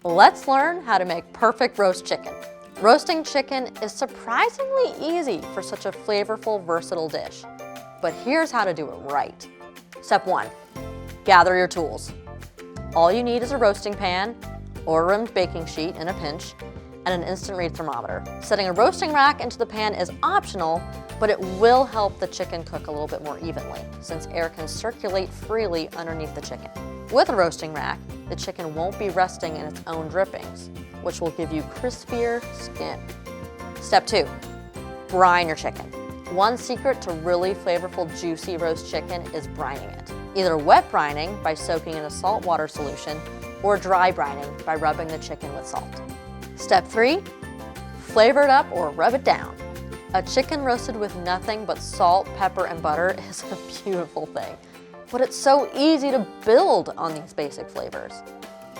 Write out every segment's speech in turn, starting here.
Let's learn how to make perfect roast chicken. Roasting chicken is surprisingly easy for such a flavorful, versatile dish. But here's how to do it right. Step 1, gather your tools. All you need is a roasting pan or a rimmed baking sheet in a pinch and an instant read thermometer. Setting a roasting rack into the pan is optional, but it will help the chicken cook a little bit more evenly since air can circulate freely underneath the chicken. With a roasting rack, the chicken won't be resting in its own drippings, which will give you crispier skin. Step 2, brine your chicken. One secret to really flavorful, juicy roast chicken is brining it. Either wet brining by soaking in a salt water solution or dry brining by rubbing the chicken with salt. Step 3, flavor it up or rub it down. A chicken roasted with nothing but salt, pepper, and butter is a beautiful thing, but it's so easy to build on these basic flavors.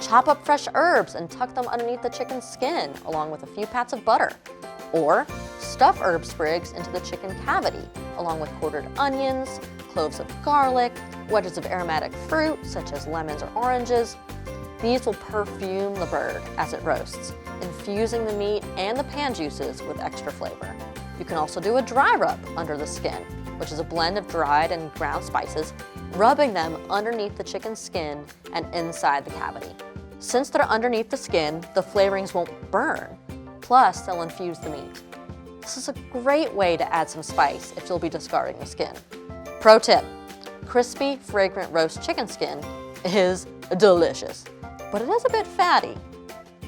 Chop up fresh herbs and tuck them underneath the chicken's skin along with a few pats of butter. Or stuff herb sprigs into the chicken cavity along with quartered onions, cloves of garlic, wedges of aromatic fruit such as lemons or oranges. These will perfume the bird as it roasts, infusing the meat and the pan juices with extra flavor. You can also do a dry rub under the skin, which is a blend of dried and ground spices, rubbing them underneath the chicken's skin and inside the cavity. Since they're underneath the skin, the flavorings won't burn, plus they'll infuse the meat. This is a great way to add some spice if you'll be discarding the skin. Pro tip, crispy, fragrant roast chicken skin is delicious, but it is a bit fatty.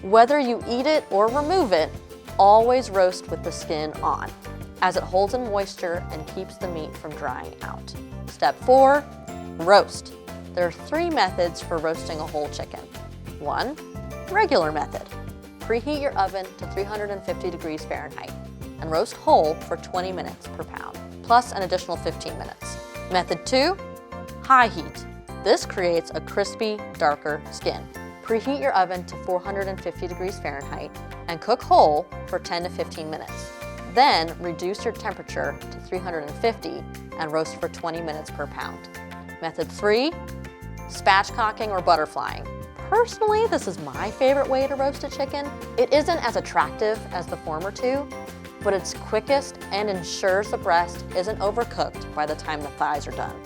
Whether you eat it or remove it, always roast with the skin on, as it holds in moisture and keeps the meat from drying out. Step 4, roast. There are 3 methods for roasting a whole chicken. 1, regular method. Preheat your oven to 350 degrees Fahrenheit and roast whole for 20 minutes per pound, plus an additional 15 minutes. Method 2, high heat. This creates a crispy, darker skin. Preheat your oven to 450 degrees Fahrenheit and cook whole for 10 to 15 minutes. Then reduce your temperature to 350 and roast for 20 minutes per pound. Method 3, spatchcocking or butterflying. Personally, this is my favorite way to roast a chicken. It isn't as attractive as the former 2, but it's quickest and ensures the breast isn't overcooked by the time the thighs are done.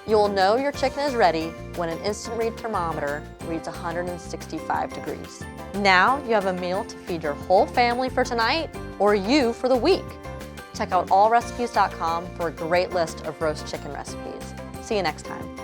You'll know your chicken is ready when an instant read thermometer reads 165 degrees. Now you have a meal to feed your whole family for tonight or you for the week. Check out allrecipes.com for a great list of roast chicken recipes. See you next time.